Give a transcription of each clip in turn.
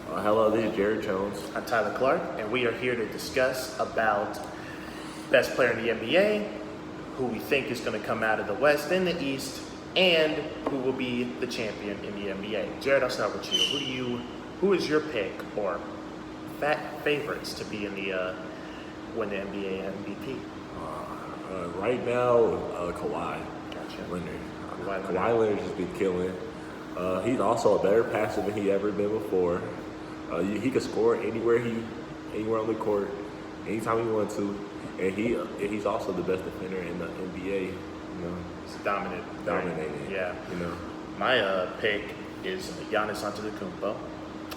Hello, this is Jared Jones. I'm Tyler Clark, and we are here to discuss about best player in the NBA, who we think is going to come out of the West and the East, and who will be the champion in the NBA. Jared, I'll start with you. Who is your pick or favorites to be in the win the NBA MVP? Right now, Kawhi Gotcha. Leonard. Kawhi Leonard's just been killing. He's also a better passer than he ever been before. He could score anywhere on the court, anytime he wants to, and he's also the best defender in the NBA. You know, He's dominating. Yeah. You know, My pick is Giannis Antetokounmpo.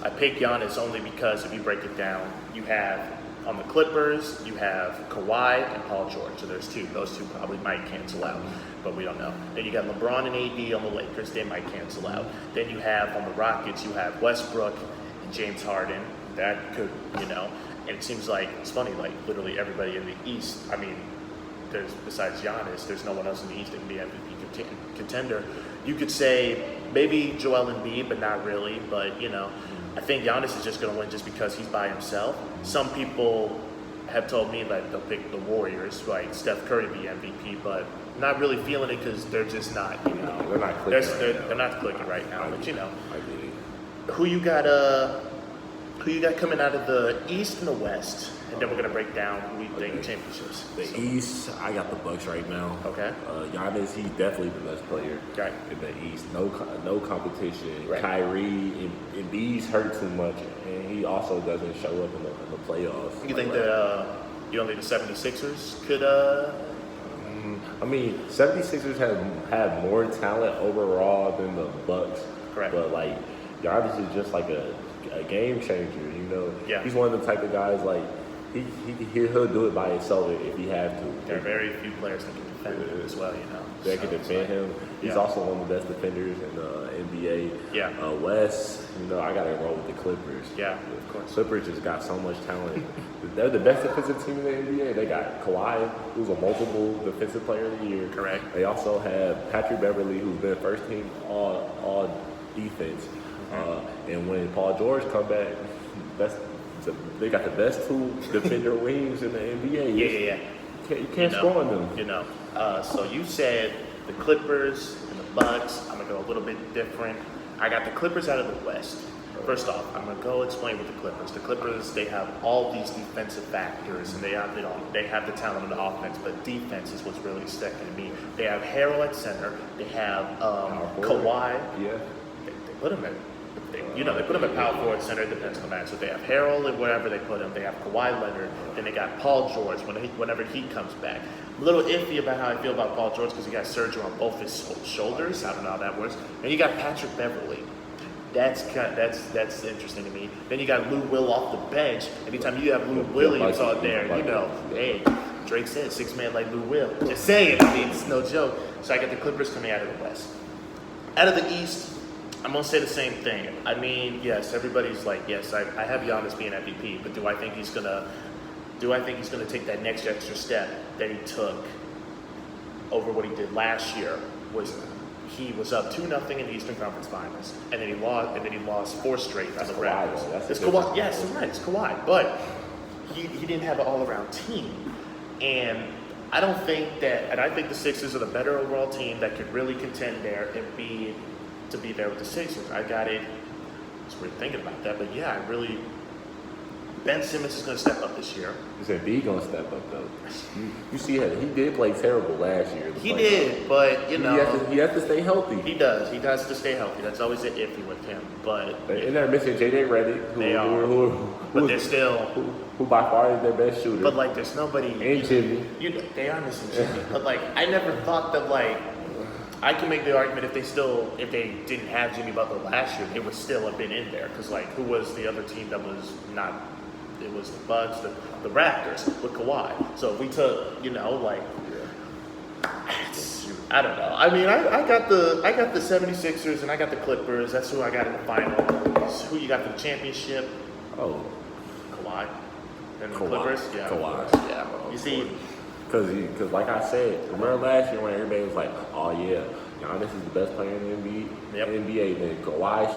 I pick Giannis only because if you break it down, you have on the Clippers, you have Kawhi and Paul George. So there's two. Those two probably might cancel out, but we don't know. Then you got LeBron and AD on the Lakers. They might cancel out. Then you have on the Rockets, you have Westbrook and James Harden. That could, and it seems like, it's funny, like literally everybody in the East, I mean, besides Giannis, there's no one else in the East that can be MVP contender. You could say maybe Joel Embiid, but not really. But, I think Giannis is just going to win just because he's by himself. Some people have told me that they'll pick the Warriors, like Steph Curry be MVP, but not really feeling it because they're just not, they're not clicking. They're not clicking right now. But I get it. who you got coming out of the East and the West, and then we're gonna break down who we think championships. The East, I got the Bucks right now. Okay. Giannis, he's definitely the best player Right. in the East. No competition. Right. Kyrie and Embiid's hurt too much, and he also doesn't show up in the playoffs. You think that you don't think the 76ers could? I mean, 76ers have more talent overall than the Bucks. Correct. But like, Giannis is just like a game changer. Yeah. He's one of the type of guys like he'll do it by himself if he have to. There are very few players that can defend him as well. That can defend him. He's Yeah. also one of the best defenders in the NBA. Yeah. West, I got to roll with the Clippers. Yeah, of course. Clippers just got so much talent. They're the best defensive team in the NBA. They got Kawhi, who's a multiple defensive player of the year. Correct. They also have Patrick Beverly, who's been first team all defense. And when Paul George come back, they got the best two defender wings in the NBA. Yeah. You can't score on them. So you said the Clippers and the Bucks. I'm gonna go a little bit different. I got the Clippers out of the West. First off, I'm gonna go explain with the Clippers. The Clippers, they have all these defensive factors, and they have the talent on the offense, but defense is what's really sticking to me. They have Harrell at center. They have Kawhi. Yeah. They put him at. They put him at power forward, center. It depends on the match. So they have Harrell and wherever they put him. They have Kawhi Leonard. Then they got Paul George whenever he comes back. I'm a little iffy about how I feel about Paul George because he got surgery on both his shoulders. I don't know how that works. And you got Patrick Beverly. That's interesting to me. Then you got Lou Will off the bench. Anytime you have Lou Williams out there, hey, Drake said 6 man like Lou Will. Just saying. I mean, it's no joke. So I got the Clippers coming out of the West. Out of the East, I'm going to say the same thing. I mean, yes, everybody's like, yes, I have Giannis being MVP, but do I think he's going to take that next extra step that he took over what he did last year? He was up 2-0 in the Eastern Conference Finals, and then he lost 4 straight to the Raptors. It's Kawhi. Yes, you're right. It's Kawhi, but he didn't have an all-around team, and I think the Sixers are the better overall team that could really contend there and be there with the Sixers. I got it. It's weird thinking about that, but yeah, Ben Simmons is going to step up this year. You said B going to step up though. You see, he did play terrible last year. He did, but he has to stay healthy. He does. He has to stay healthy. That's always an iffy with him. But and they're missing JJ Redick. But they're still who by far is their best shooter. But like, there's nobody. And Jimmy. They are missing Jimmy. But like, I never thought that like. I can make the argument if they didn't have Jimmy Butler last year, they would still have been in there. Because like, who was the other team that was not? It was the Bucks, the Raptors with Kawhi. So if we took, I don't know. I mean, I got the 76ers and I got the Clippers. That's who I got in the finals. Who you got for the championship? Oh, Kawhi. And the Kawhi. Clippers? Yeah. Kawhi. Yeah. You see. Because like I said, remember last year when everybody was like, oh yeah, Giannis is the best player in the NBA, then Kawhi